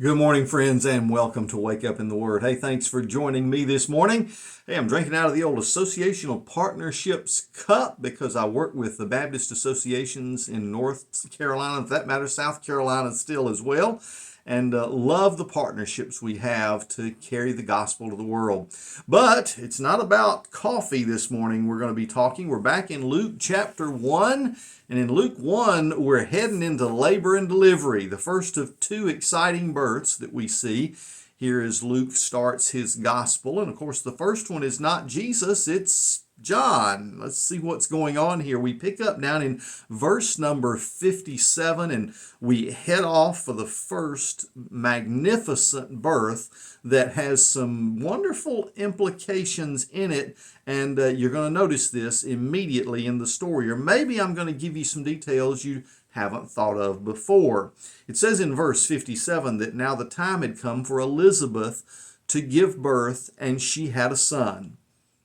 Good morning, friends, and welcome to Wake Up in the Word. Hey, thanks for joining me this morning. Hey, I'm drinking out of the old Associational Partnerships cup because I work with the Baptist associations in North Carolina, if that matters, South Carolina still as well, and love the partnerships we have to carry the gospel to the world. But it's not about coffee this morning we're going to be talking. We're back in Luke chapter 1. And in Luke 1, we're heading into labor and delivery, the first of two exciting births that we see here as Luke starts his gospel. And of course, the first one is not Jesus, it's John. Let's see what's going on here. We pick up down in verse number 57 and we head off for the first magnificent birth that has some wonderful implications in it. And you're going to notice this immediately in the story. Or maybe I'm going to give you some details you haven't thought of before. It says in verse 57 that now the time had come for Elizabeth to give birth, and she had a son.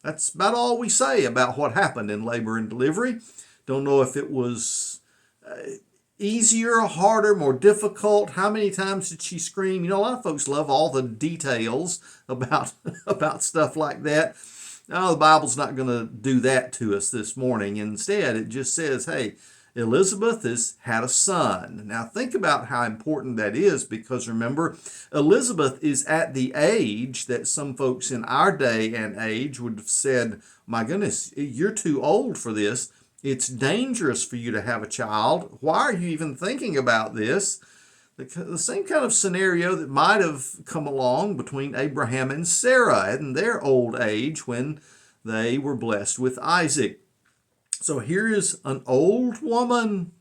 That's about all we say about what happened in labor and delivery. Don't know if it was easier, harder, more difficult. How many times did she scream? You know, a lot of folks love all the details about stuff like that. No, the Bible's not going to do that to us this morning. Instead, it just says, hey, Elizabeth has had a son. Now, think about how important that is, because remember, Elizabeth is at the age that some folks in our day and age would have said, my goodness, you're too old for this. It's dangerous for you to have a child. Why are you even thinking about this? The same kind of scenario that might have come along between Abraham and Sarah in their old age when they were blessed with Isaac. So here is an old woman,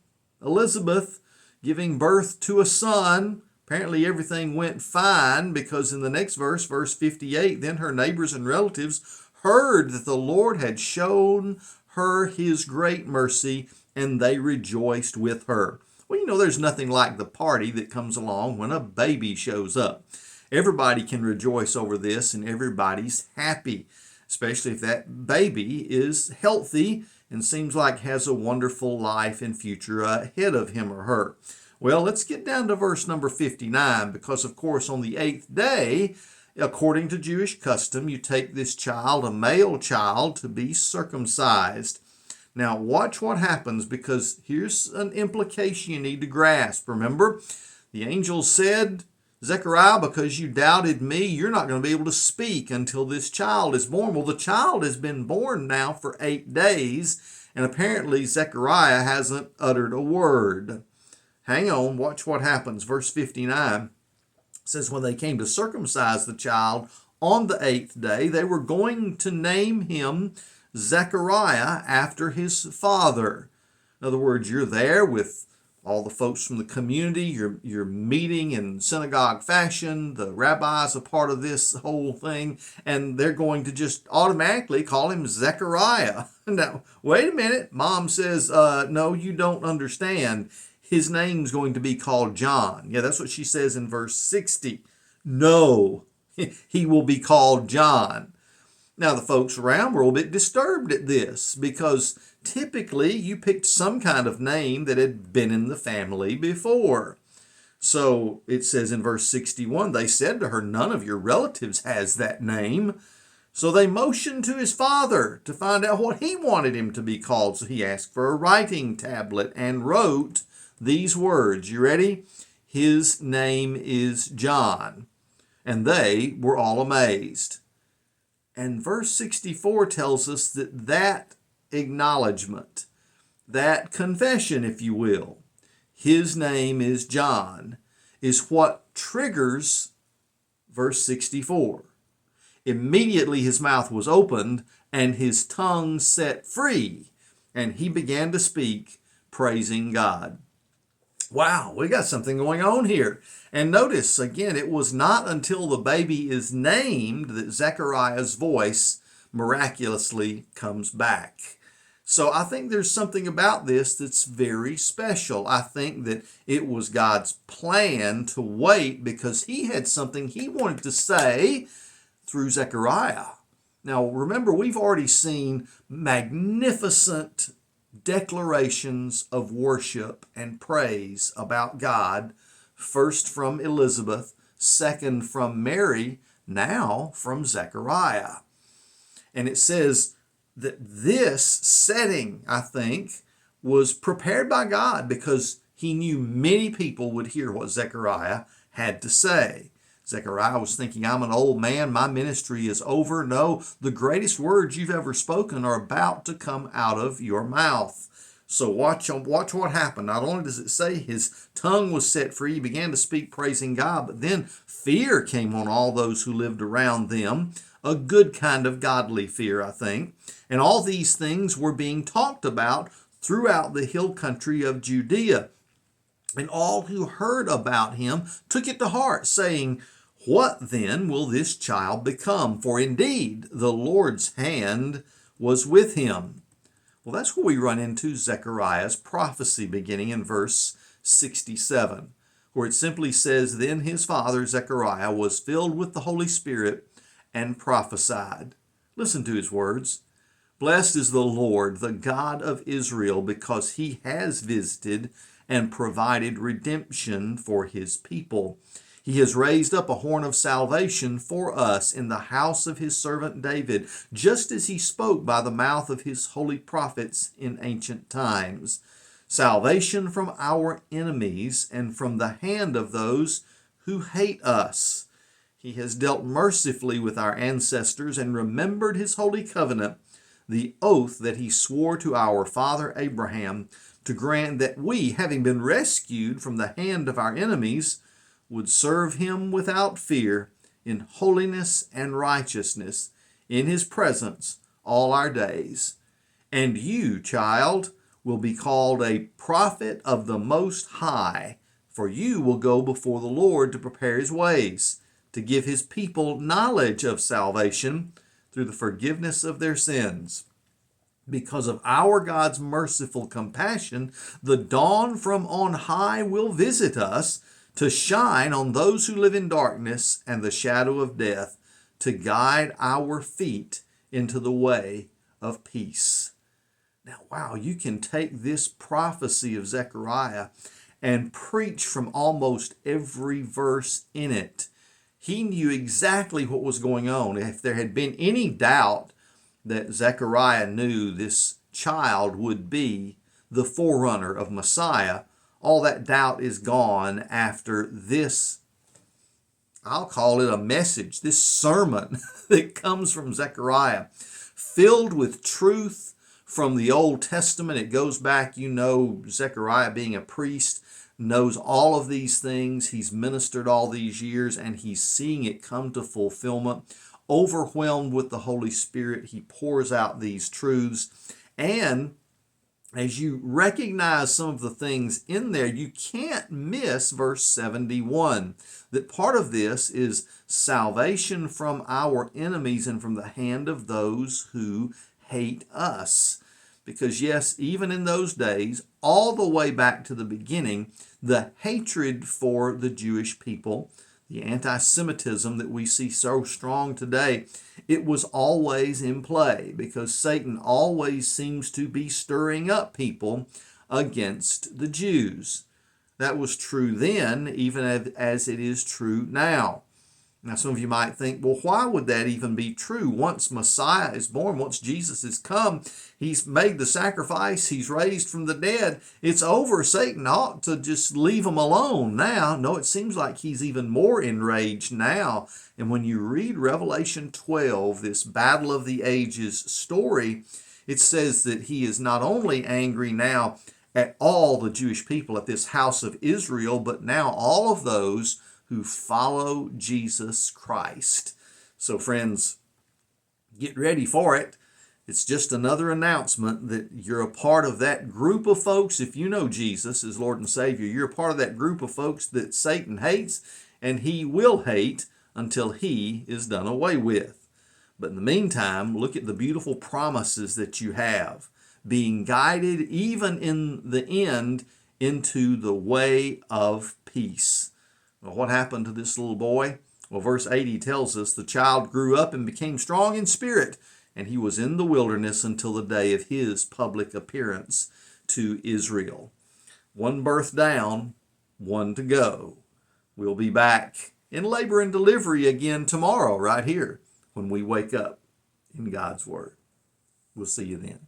Elizabeth, giving birth to a son. Apparently everything went fine, because in the next verse, verse 58, then her neighbors and relatives heard that the Lord had shown her his great mercy, and they rejoiced with her. Well, you know, there's nothing like the party that comes along when a baby shows up. Everybody can rejoice over this, and everybody's happy, especially if that baby is healthy and seems like has a wonderful life and future ahead of him or her. Well, let's get down to verse number 59, because, of course, on the 8th day, according to Jewish custom, you take this child, a male child, to be circumcised. Now, watch what happens, because here's an implication you need to grasp. Remember, the angel said, Zechariah, because you doubted me, you're not going to be able to speak until this child is born. Well, the child has been born now for 8 days, and apparently Zechariah hasn't uttered a word. Hang on, watch what happens. Verse 59 says, when they came to circumcise the child on the 8th day, they were going to name him Zechariah after his father. In other words, you're there with all the folks from the community. You're meeting in synagogue fashion. The rabbi's a part of this whole thing, and they're going to just automatically call him Zechariah. Now, wait a minute. Mom says, no, you don't understand. His name's going to be called John. Yeah, that's what she says in verse 60. No, he will be called John. Now, the folks around were a little bit disturbed at this, because typically you picked some kind of name that had been in the family before. So it says in verse 61, they said to her, none of your relatives has that name. So they motioned to his father to find out what he wanted him to be called. So he asked for a writing tablet and wrote these words. You ready? His name is John. And they were all amazed. And verse 64 tells us that acknowledgement, that confession, if you will, his name is John, is what triggers verse 64. Immediately his mouth was opened and his tongue set free, and he began to speak, praising God. Wow, we got something going on here. And notice, again, it was not until the baby is named that Zechariah's voice miraculously comes back. So I think there's something about this that's very special. I think that it was God's plan to wait, because he had something he wanted to say through Zechariah. Now, remember, we've already seen magnificent declarations of worship and praise about God, first from Elizabeth, second from Mary, now from Zechariah. And it says that this setting, I think, was prepared by God because he knew many people would hear what Zechariah had to say. Zechariah was thinking, I'm an old man, my ministry is over. No, the greatest words you've ever spoken are about to come out of your mouth. So watch what happened. Not only does it say his tongue was set free, he began to speak praising God, but then fear came on all those who lived around them, a good kind of godly fear, I think. And all these things were being talked about throughout the hill country of Judea. And all who heard about him took it to heart, saying, what then will this child become? For indeed the Lord's hand was with him. Well, that's where we run into Zechariah's prophecy beginning in verse 67, where it simply says, then his father Zechariah was filled with the Holy Spirit and prophesied. Listen to his words. Blessed is the Lord, the God of Israel, because he has visited and provided redemption for his people. He has raised up a horn of salvation for us in the house of his servant David, just as he spoke by the mouth of his holy prophets in ancient times. Salvation from our enemies and from the hand of those who hate us. He has dealt mercifully with our ancestors and remembered his holy covenant, the oath that he swore to our father Abraham, to grant that we, having been rescued from the hand of our enemies, would serve him without fear in holiness and righteousness in his presence all our days. And you, child, will be called a prophet of the Most High, for you will go before the Lord to prepare his ways, to give his people knowledge of salvation through the forgiveness of their sins. Because of our God's merciful compassion, the dawn from on high will visit us, to shine on those who live in darkness and the shadow of death, to guide our feet into the way of peace. Now, wow, you can take this prophecy of Zechariah and preach from almost every verse in it. He knew exactly what was going on. If there had been any doubt that Zechariah knew this child would be the forerunner of Messiah, all that doubt is gone after this, I'll call it a message, this sermon that comes from Zechariah, filled with truth from the Old Testament. It goes back, Zechariah being a priest, knows all of these things. He's ministered all these years, and he's seeing it come to fulfillment. Overwhelmed with the Holy Spirit, he pours out these truths. And as you recognize some of the things in there, you can't miss verse 71, that part of this is salvation from our enemies and from the hand of those who hate us. Because yes, even in those days, all the way back to the beginning, the hatred for the Jewish people, the anti-Semitism that we see so strong today, it was always in play because Satan always seems to be stirring up people against the Jews. That was true then, even as it is true now. Now, some of you might think, well, why would that even be true? Once Messiah is born, once Jesus has come, he's made the sacrifice, he's raised from the dead, it's over. Satan ought to just leave him alone now. No, it seems like he's even more enraged now. And when you read Revelation 12, this battle of the ages story, it says that he is not only angry now at all the Jewish people at this house of Israel, but now all of those who follow Jesus Christ. So friends, get ready for it. It's just another announcement that you're a part of that group of folks. If you know Jesus as Lord and Savior, you're a part of that group of folks that Satan hates, and he will hate until he is done away with. But in the meantime, look at the beautiful promises that you have, being guided even in the end into the way of peace. Well, what happened to this little boy? Well, verse 80 tells us the child grew up and became strong in spirit, and he was in the wilderness until the day of his public appearance to Israel. One birth down, one to go. We'll be back in labor and delivery again tomorrow, right here, when we wake up in God's Word. We'll see you then.